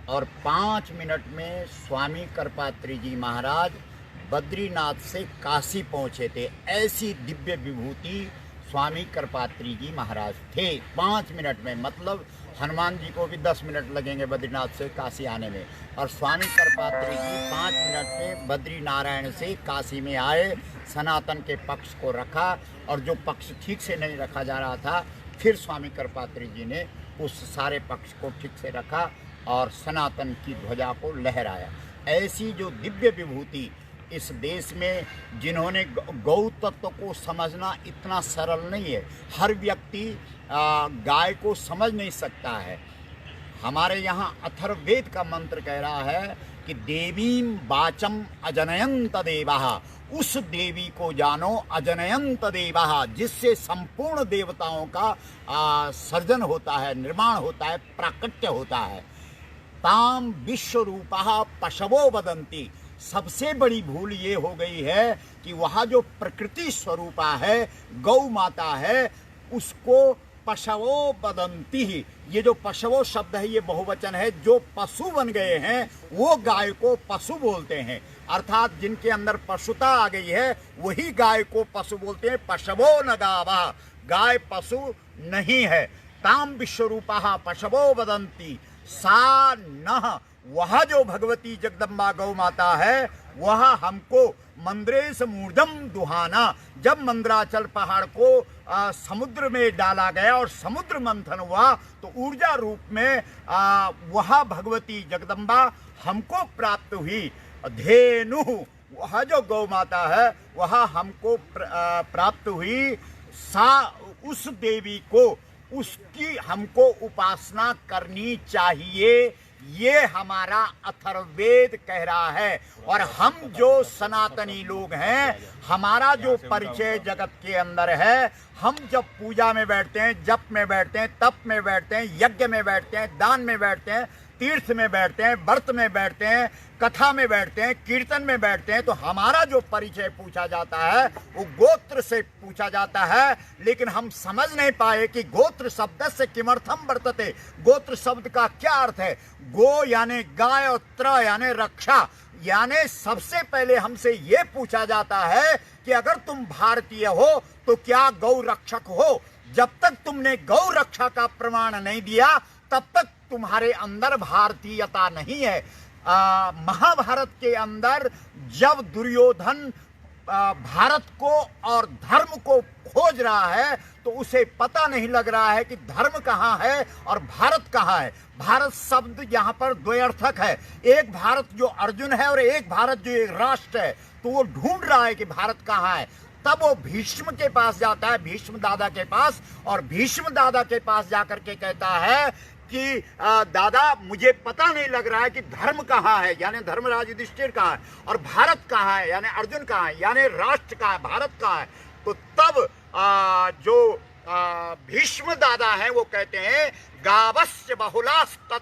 और 5 मिनट में स्वामी करपात्री जी महाराज बद्रीनाथ से काशी पहुँचे थे। ऐसी दिव्य विभूति स्वामी करपात्री जी महाराज थे 5 मिनट में। मतलब हनुमान जी को भी 10 मिनट लगेंगे बद्रीनाथ से काशी आने में, और स्वामी करपात्री जी 5 मिनट में बद्री नारायण से काशी में आए। सनातन के पक्ष को रखा, और जो पक्ष ठीक से नहीं रखा जा रहा था, फिर स्वामी करपात्री जी ने उस सारे पक्ष को ठीक से रखा और सनातन की ध्वजा को लहराया। ऐसी जो दिव्य विभूति इस देश में, जिन्होंने गौ तत्व को समझना इतना सरल नहीं है। हर व्यक्ति गाय को समझ नहीं सकता है। हमारे यहाँ अथर्ववेद का मंत्र कह रहा है कि देवीं वाचम अजनयंत देवाः, उस देवी को जानो अजनयंत देवाः, जिससे संपूर्ण देवताओं का सर्जन होता है, निर्माण होता है, प्राकट्य होता है। ताम विश्वरूपः पशवो वदन्ति। सबसे बड़ी भूल ये हो गई है कि वहाँ जो प्रकृति स्वरूपा है, गौ माता है, उसको पशवो वदन्ति ही। ये जो पशवो शब्द है ये बहुवचन है। जो पशु बन गए हैं वो गाय को पशु बोलते हैं, अर्थात जिनके अंदर पशुता आ गई है वही गाय को पशु बोलते हैं। पशवो न गावा, गाय पशु नहीं है। ताम विश्वरूपः पशवो वदन्ति सा नः, वह जो भगवती जगदम्बा गौ माता है वह हमको मंद्रेश मूर्धम दुहाना। जब मंदराचल पहाड़ को समुद्र में डाला गया और समुद्र मंथन हुआ तो ऊर्जा रूप में वह भगवती जगदम्बा हमको प्राप्त हुई। धेनु, वह जो गौ माता है वह हमको प्राप्त हुई। सा, उस देवी को, उसकी हमको उपासना करनी चाहिए, ये हमारा अथर्ववेद कह रहा है। और हम जो सनातनी लोग हैं, हमारा जो परिचय जगत के अंदर है, हम जब पूजा में बैठते हैं, जप में बैठते हैं, तप में बैठते हैं, यज्ञ में बैठते हैं, दान में बैठते हैं, तीर्थ में बैठते हैं, व्रत में बैठते हैं, कथा में बैठते हैं, कीर्तन में बैठते हैं, तो हमारा जो परिचय पूछा जाता है वो गोत्र से पूछा जाता है। लेकिन हम समझ नहीं पाए कि गोत्र शब्द से किमर्थम वर्तते, गोत्र शब्द का क्या अर्थ है। गो यानी गाय और त्र यानी रक्षा, यानी सबसे पहले हमसे ये पूछा जाता है कि अगर तुम भारतीय हो तो क्या गौ रक्षक हो। जब तक तुमने गौ रक्षा का प्रमाण नहीं दिया तब तक तुम्हारे अंदर भारतीयता नहीं है। महाभारत के अंदर जब दुर्योधन भारत को और धर्म को खोज रहा है तो उसे पता नहीं लग रहा है कि धर्म कहाँ है और भारत कहाँ है। भारत शब्द यहाँ पर द्वयर्थक है, एक भारत जो अर्जुन है और एक भारत जो एक राष्ट्र है। तो वो ढूंढ रहा है कि भारत कहाँ है। तब वो भीष्म के पास जाता है, भीष्म दादा के पास, और भीष्म दादा के पास जाकर के कहता है कि दादा मुझे पता नहीं लग रहा है कि धर्म कहाँ है, यानी धर्मराज युधिष्ठिर कहाँ है, और भारत कहाँ है, यानी अर्जुन कहाँ है, यानी राष्ट्र कहाँ है, भारत कहाँ है। तो तब जो भीष्म दादा हैं वो कहते हैं गावस्य बहुलास्तत्र